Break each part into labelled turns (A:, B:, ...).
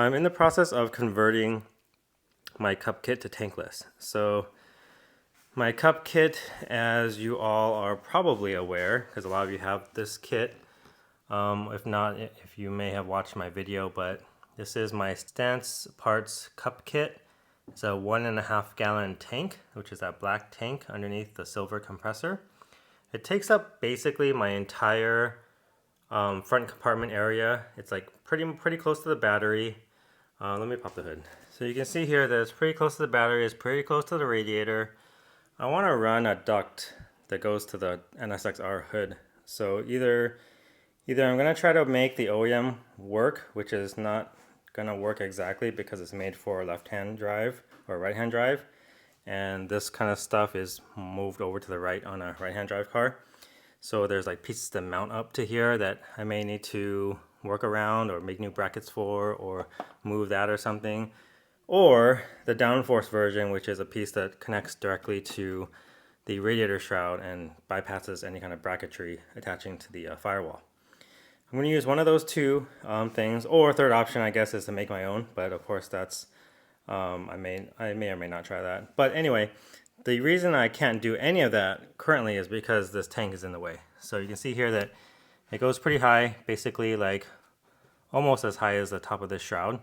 A: I'm in the process of converting my cup kit to tankless. So my cup kit, as you all are probably aware, because a lot of you have this kit, if not, if you may have watched my video, but this is my Stanceparts Cup Kit. It's a 1.5 gallon tank, which is that black tank underneath the silver compressor. It takes up basically my entire front compartment area. It's like pretty close to the battery. Let me pop the hood. So you can see here that it's pretty close to the battery, it's pretty close to the radiator. I want to run a duct that goes to the NSX Air hood. So either I'm going to try to make the OEM work, which is not going to work exactly because it's made for left-hand drive or right-hand drive. And this kind of stuff is moved over to the right on a right-hand drive car. So there's like pieces to mount up to here that I may need to work around or make new brackets for or move that or something. Or the downforce version, which is a piece that connects directly to the radiator shroud and bypasses any kind of bracketry attaching to the firewall. I'm going to use one of those two things, or third option I guess is to make my own, but of course that's I may or may not try that. But anyway, the reason I can't do any of that currently is because this tank is in the way. So you can see here that it goes pretty high, basically like almost as high as the top of this shroud.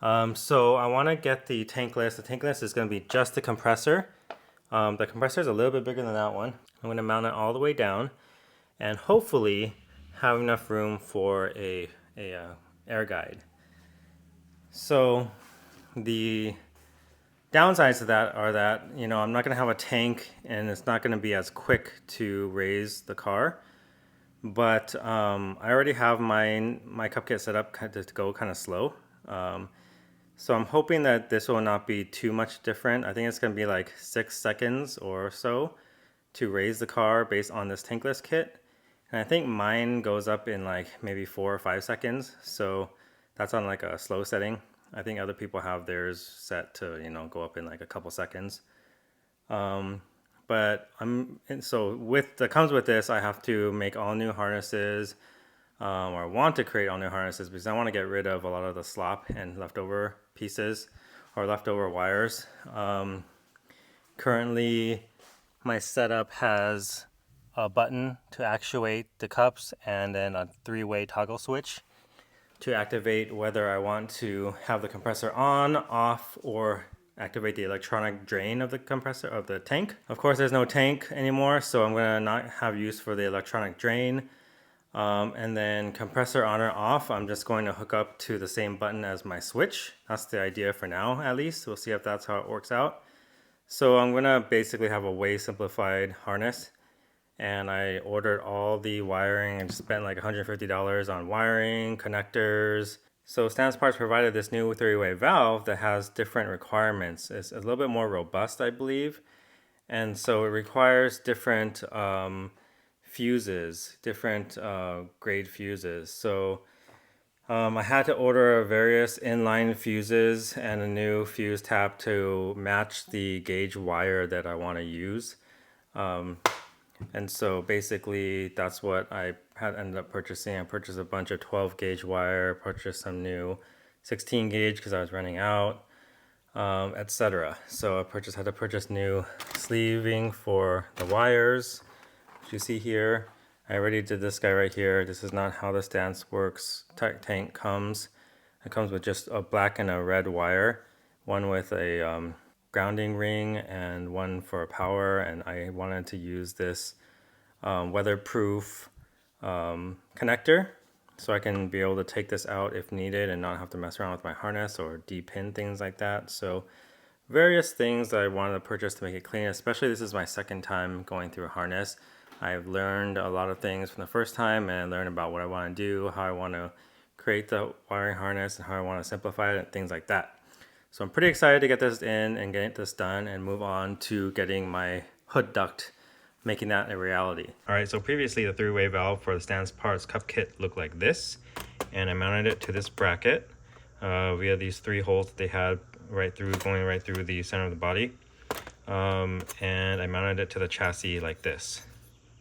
A: So I want to get the tankless. The tankless is going to be just the compressor. The compressor is a little bit bigger than that one. I'm going to mount it all the way down and hopefully have enough room for a air guide. So the downsides to that are that, you know, I'm not going to have a tank and it's not going to be as quick to raise the car. But I already have my cup kit set up to go kind of slow. So I'm hoping that this will not be too much different. I think it's going to be like 6 seconds or so to raise the car based on this tankless kit. And I think mine goes up in like maybe 4 or 5 seconds. So that's on like a slow setting. I think other people have theirs set to, you know, go up in like a couple seconds. But that comes with this, I have to make all new harnesses, or want to create all new harnesses because I want to get rid of a lot of the slop and leftover pieces or leftover wires. Currently, my setup has a button to actuate the cups and then a 3-way toggle switch to activate whether I want to have the compressor on, off, or activate the electronic drain of the compressor of the tank. Of course, there's no tank anymore, so I'm gonna not have use for the electronic drain. And then compressor on or off, I'm just going to hook up to the same button as my switch. That's the idea for now, at least. We'll see if that's how it works out. So I'm gonna basically have a way simplified harness. And I ordered all the wiring and spent like $150 on wiring, connectors. So Stanceparts provided this new 3-way valve that has different requirements. It's a little bit more robust, I believe. And so it requires different fuses, different grade fuses. So I had to order various inline fuses and a new fuse tap to match the gauge wire that I want to use. And so basically that's what I had ended up purchasing. I purchased a bunch of 12 gauge wire, purchased some new 16 gauge because I was running out, etc. So I had to purchase new sleeving for the wires, which you see here. I already did this guy right here. This is not how the Stanceworks tank comes. It comes with just a black and a red wire, one with a grounding ring and one for power, and I wanted to use this weatherproof connector so I can be able to take this out if needed and not have to mess around with my harness or de-pin things like that. So various things that I wanted to purchase to make it clean, especially this is my second time going through a harness. I've learned a lot of things from the first time and learned about what I want to do, how I want to create the wiring harness and how I want to simplify it and things like that. So I'm pretty excited to get this in and get this done and move on to getting my hood duct, making that a reality. All right, so previously the 3-way valve for the Stanceparts Cup Kit looked like this, and I mounted it to this bracket via these 3 holes that they had going right through the center of the body. And I mounted it to the chassis like this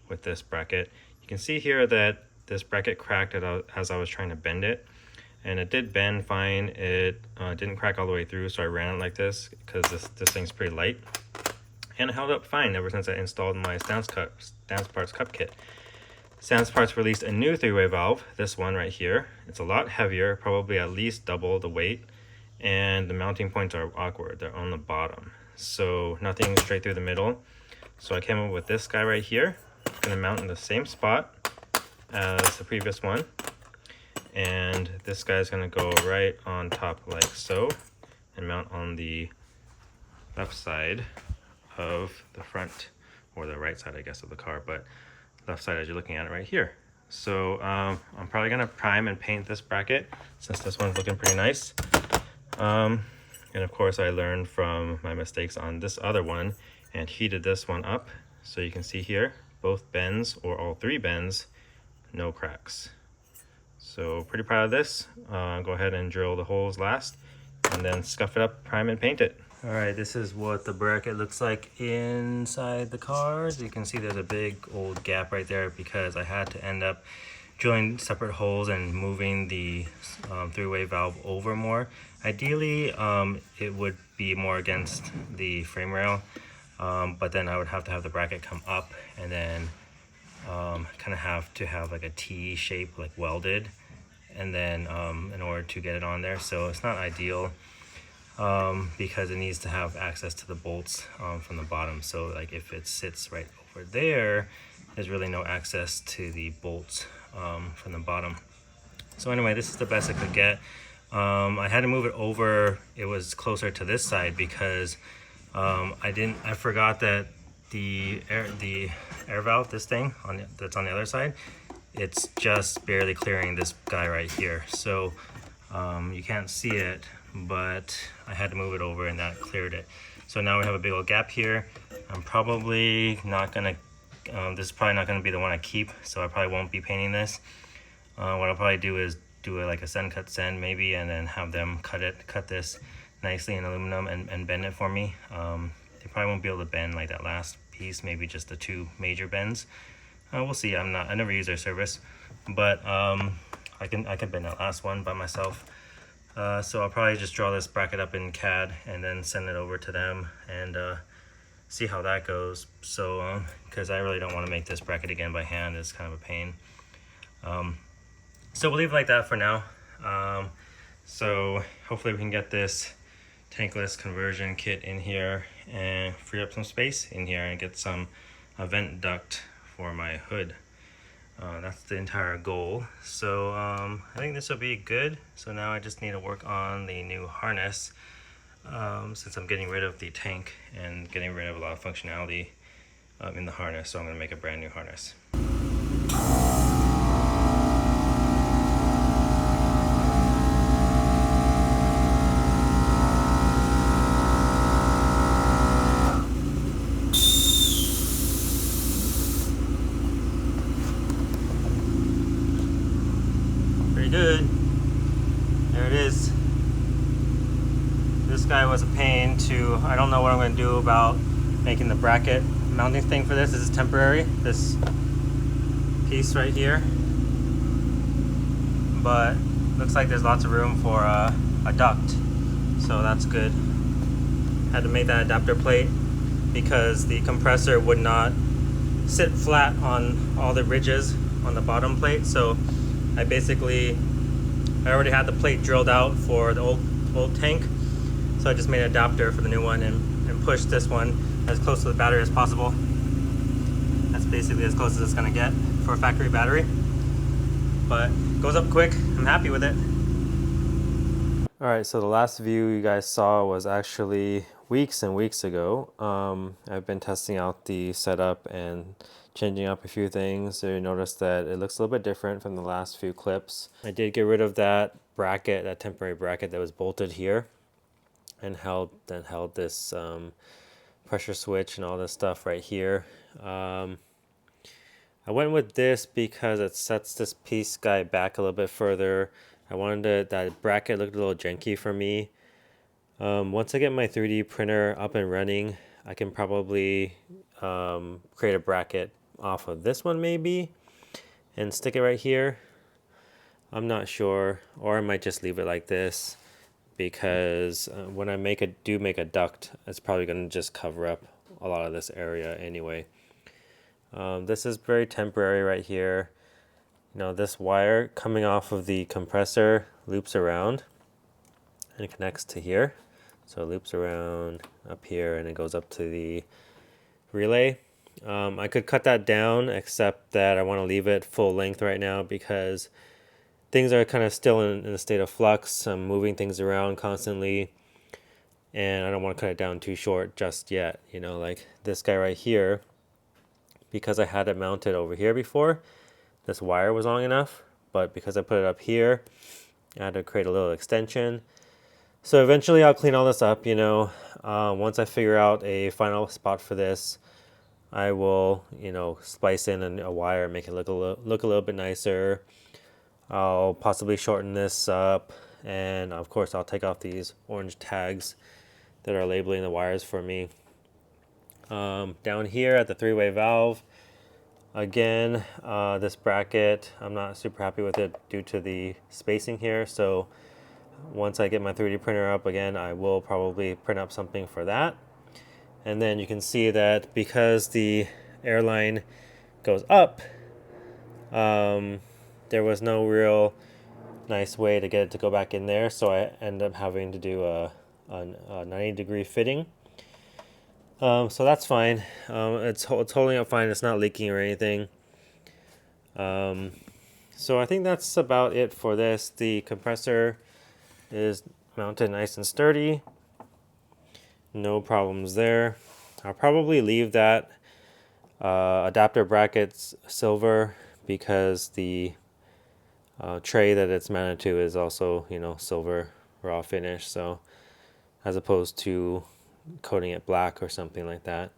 A: with this bracket. You can see here that this bracket cracked as I was trying to bend it. and it did bend fine. It didn't crack all the way through, so I ran it like this because this thing's pretty light, and it held up fine ever since I installed my Stanceparts Cup Kit. Stanceparts released a new three-way valve, this one right here. It's a lot heavier, probably at least double the weight, and the mounting points are awkward. They're on the bottom, so nothing straight through the middle. So I came up with this guy right here. It's going to mount in the same spot as the previous one, and this guy's going to go right on top like so and mount on the left side of the front, or the right side I guess of the car, but left side as you're looking at it right here. So I'm probably going to prime and paint this bracket since this one's looking pretty nice. And of course I learned from my mistakes on this other one and heated this one up, so you can see here both bends, or all three bends, no cracks. So pretty proud of this. Go ahead and drill the holes last and then scuff it up, prime and paint it. All right, this is what the bracket looks like inside the car. As you can see, there's a big old gap right there because I had to end up drilling separate holes and moving the three-way valve over more. Ideally, it would be more against the frame rail, but then I would have to have the bracket come up and then kind of have to have like a T shape, like welded, and then in order to get it on there. So it's not ideal because it needs to have access to the bolts from the bottom. So like if it sits right over there, there's really no access to the bolts from the bottom. So anyway, this is the best I could get. I had to move it over. It was closer to this side because I forgot that the air valve, this thing that's on the other side, it's just barely clearing this guy right here. So you can't see it, but I had to move it over and that cleared it. So now we have a big old gap here. I'm probably not gonna, this is probably not gonna be the one I keep, so I probably won't be painting this. What I'll probably do is do like a send cut send maybe, and then have them cut this nicely in aluminum and bend it for me. They probably won't be able to bend like that last piece, maybe just the two major bends. We'll see. I never use their service, but I can bend that last one by myself. So I'll probably just draw this bracket up in CAD and then send it over to them and see how that goes. So because I really don't want to make this bracket again by hand, it's kind of a pain. So we'll leave it like that for now. So hopefully we can get this tankless conversion kit in here and free up some space in here and get some vent duct for my hood. That's the entire goal. So I think this will be good. So now I just need to work on the new harness since I'm getting rid of the tank and getting rid of a lot of functionality in the harness. So I'm going to make a brand new harness. Good. There it is. This guy was a pain to, I don't know what I'm going to do about making the bracket mounting thing for this. This is temporary, this piece right here. But looks like there's lots of room for a duct. So that's good. Had to make that adapter plate because the compressor would not sit flat on all the ridges on the bottom plate. So I already had the plate drilled out for the old tank, so I just made an adapter for the new one and pushed this one as close to the battery as possible. That's basically as close as it's gonna get for a factory battery, but it goes up quick. I'm happy with it. All right, so the last view you guys saw was actually weeks and weeks ago. I've been testing out the setup and changing up a few things. So you notice that it looks a little bit different from the last few clips. I did get rid of that bracket, that temporary bracket that was bolted here and held this pressure switch and all this stuff right here. I went with this because it sets this piece guy back a little bit further. I wanted that bracket looked a little janky for me. Once I get my 3D printer up and running, I can probably create a bracket off of this one maybe and stick it right here. I'm not sure, or I might just leave it like this because when I make a duct, it's probably going to just cover up a lot of this area anyway. This is very temporary right here. You know, this wire coming off of the compressor loops around and it connects to here. So it loops around up here and it goes up to the relay. I could cut that down, except that I want to leave it full length right now because things are kind of still in a state of flux. I'm moving things around constantly and I don't want to cut it down too short just yet. You know, like this guy right here, because I had it mounted over here before, this wire was long enough, but because I put it up here, I had to create a little extension. So eventually I'll clean all this up, you know. Once I figure out a final spot for this, I will, you know, splice in a wire, make it look a little bit nicer. I'll possibly shorten this up, and of course I'll take off these orange tags that are labeling the wires for me. Down here at the three-way valve, again, this bracket, I'm not super happy with it due to the spacing here, so once I get my 3D printer up again, I will probably print up something for that. And then you can see that because the airline goes up, there was no real nice way to get it to go back in there, so I end up having to do a 90-degree fitting. So that's fine. It's holding up fine. It's not leaking or anything. So I think that's about it for this. The compressor is mounted nice and sturdy. No problems there. I'll probably leave that adapter brackets silver because the tray that it's mounted to is also, you know, silver raw finish. So as opposed to coating it black or something like that.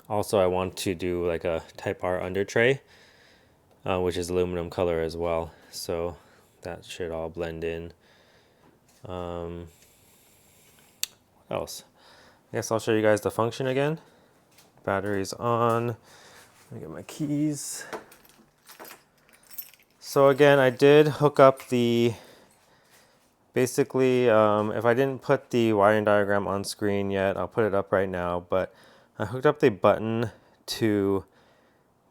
A: Also, I want to do like a Type R under tray, which is aluminum color as well. So that should all blend in. What else? I guess I'll show you guys the function again. Battery's on. Let me get my keys. So again, I did hook up the, basically, if I didn't put the wiring diagram on screen yet, I'll put it up right now, but I hooked up the button to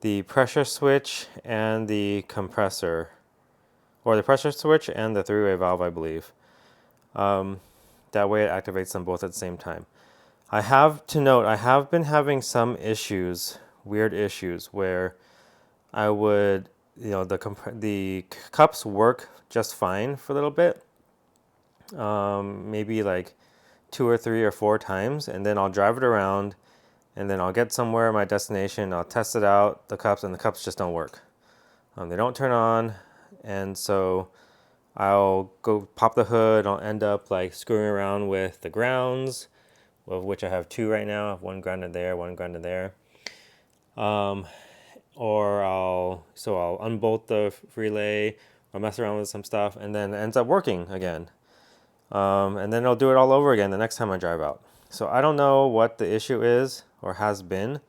A: the pressure switch and the compressor, or the pressure switch and the three-way valve, I believe. That way it activates them both at the same time. I have to note, I have been having some issues, weird issues, where I would, you know, the cups work just fine for a little bit, maybe like 2 or 3 or 4 times, and then I'll drive it around, and then I'll get somewhere at my destination, I'll test it out, the cups just don't work. They don't turn on, and so I'll go pop the hood, I'll end up like screwing around with the grounds, of which I have 2 right now. I have 1 grounded there, 1 grounded there. Or I'll unbolt the relay or mess around with some stuff, and then it ends up working again. And then I'll do it all over again the next time I drive out. So I don't know what the issue is or has been.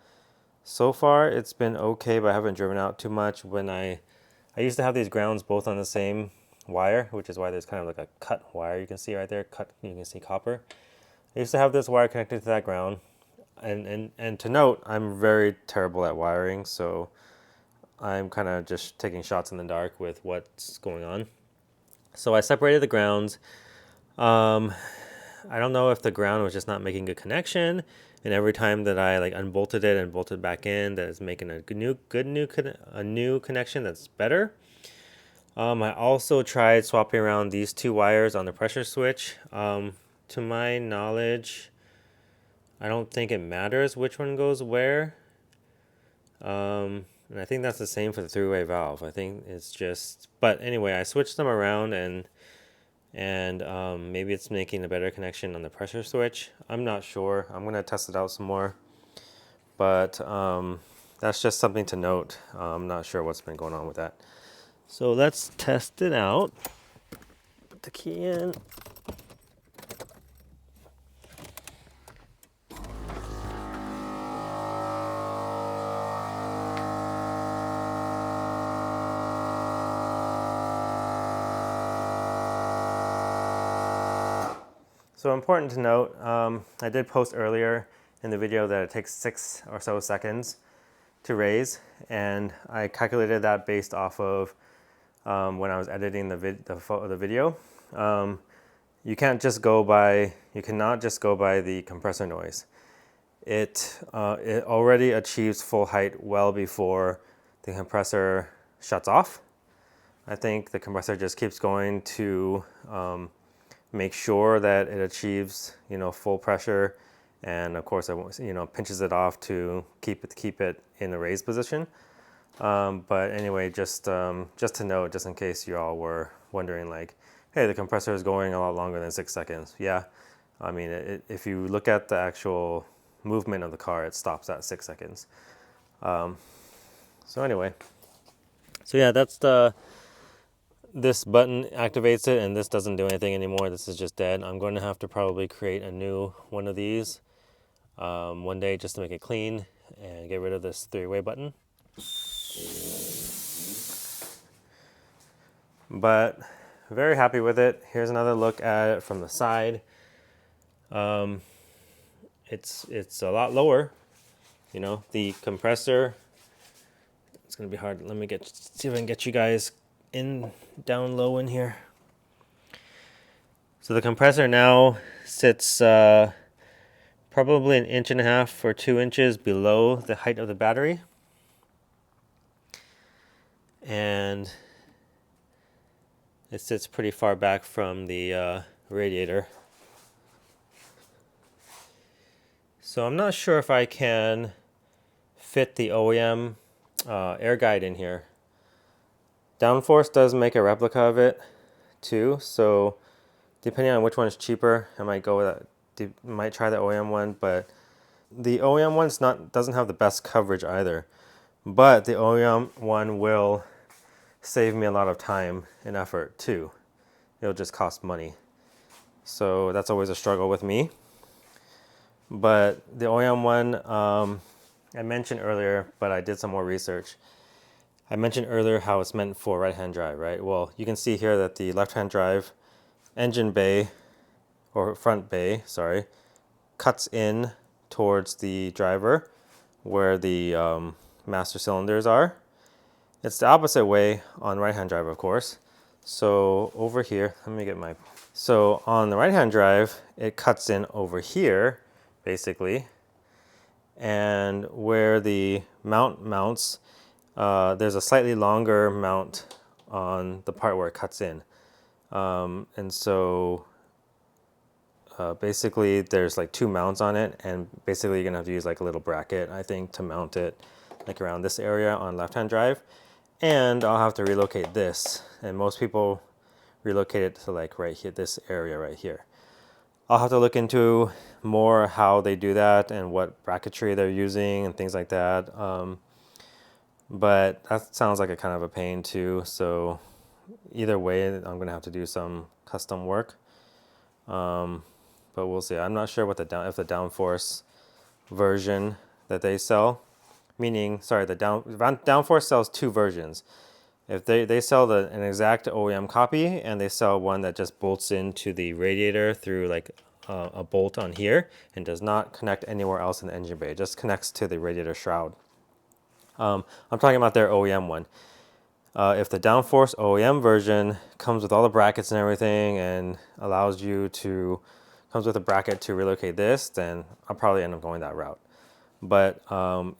A: So far it's been okay, but I haven't driven out too much. When I used to have these grounds both on the same wire, which is why there's kind of like a cut wire you can see right there. You can see copper. I used to have this wire connected to that ground. And to note, I'm very terrible at wiring, so I'm kind of just taking shots in the dark with what's going on. So I separated the grounds. I don't know if the ground was just not making good connection, and every time that I like unbolted it and bolted back in, that it's making a new connection that's better. I also tried swapping around these 2 wires on the pressure switch. To my knowledge, I don't think it matters which one goes where. And I think that's the same for the three-way valve. I think it's just, but anyway, I switched them around, and maybe it's making a better connection on the pressure switch. I'm not sure. I'm gonna test it out some more, but that's just something to note. I'm not sure what's been going on with that. So let's test it out. Put the key in. So important to note, I did post earlier in the video that it takes 6 or so seconds to raise, and I calculated that based off of when I was editing the video. You cannot just go by the compressor noise. It already achieves full height well before the compressor shuts off. I think the compressor just keeps going to make sure that it achieves, full pressure, and of course it, pinches it off to keep it in the raised position. But anyway, just to note, just in case you all were wondering, like, hey, the compressor is going a lot longer than 6 seconds. Yeah, I mean, if you look at the actual movement of the car, it stops at 6 seconds. So anyway, so yeah, this button activates it, and this doesn't do anything anymore. This is just dead. I'm going to have to probably create a new one of these one day just to make it clean and get rid of this 3-way button. But very happy with it. Here's another look at it from the side. It's a lot lower. The compressor, it's gonna be hard. Let me see if I can get you guys down low in here. So the compressor now sits probably 1.5 inches or 2 inches below the height of the battery. And it sits pretty far back from the radiator. So I'm not sure if I can fit the OEM air guide in here. Downforce does make a replica of it too, so depending on which one is cheaper, I might go with that. Might try the OEM one, but the OEM one doesn't have the best coverage either. But the OEM one will save me a lot of time and effort too. It'll just cost money. So that's always a struggle with me. But the OEM one, I mentioned earlier, but I did some more research. I mentioned earlier how it's meant for right-hand drive, right? Well, you can see here that the left-hand drive engine bay, or front bay, sorry, cuts in towards the driver where the master cylinders are. It's the opposite way on right-hand drive, of course. So over here, so on the right-hand drive, it cuts in over here, basically. And where the mount mounts, there's a slightly longer mount on the part where it cuts in. And so basically there's like 2 mounts on it, and basically you're gonna have to use like a little bracket, I think, to mount it like around this area on left-hand drive. And I'll have to relocate this, and most people relocate it to like right here, this area right here. I'll have to look into more how they do that and what bracketry they're using and things like that. But that sounds like a kind of a pain too. So either way, I'm gonna have to do some custom work. But we'll see. I'm not sure what if the downforce version that they sell, meaning, sorry, the downforce sells 2 versions. If they sell an exact OEM copy, and they sell one that just bolts into the radiator through like a bolt on here and does not connect anywhere else in the engine bay. It just connects to the radiator shroud. I'm talking about their OEM one. If the downforce OEM version comes with all the brackets and everything and comes with a bracket to relocate this, then I'll probably end up going that route. But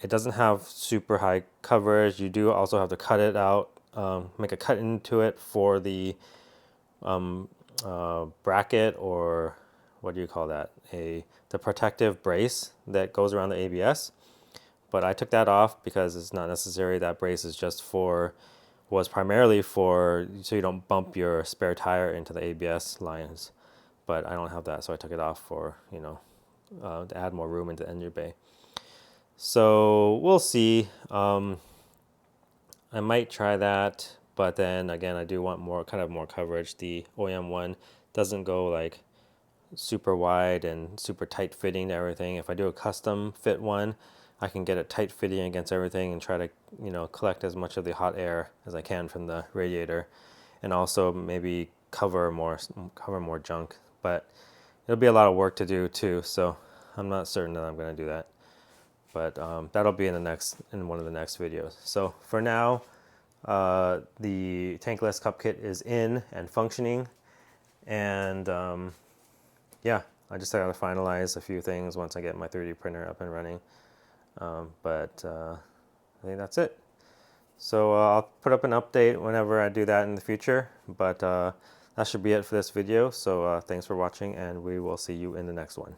A: it doesn't have super high coverage. You do also have to cut it out, make a cut into it for the bracket, or what do you call that? The protective brace that goes around the ABS. But I took that off because it's not necessary. That brace is was primarily for so you don't bump your spare tire into the ABS lines. But I don't have that, so I took it off for, to add more room into the engine bay. So we'll see. I might try that, but then again, I do want more coverage. The OEM one doesn't go like super wide and super tight fitting to everything. If I do a custom fit one, I can get it tight fitting against everything and try to collect as much of the hot air as I can from the radiator, and also maybe cover more junk. But it'll be a lot of work to do too, so I'm not certain that I'm going to do that. But that'll be in one of the next videos. So for now, the Tankless Cup Kit is in and functioning, and yeah, I just gotta finalize a few things once I get my 3D printer up and running. But I think that's it. So I'll put up an update whenever I do that in the future, but that should be it for this video. So thanks for watching, and we will see you in the next one.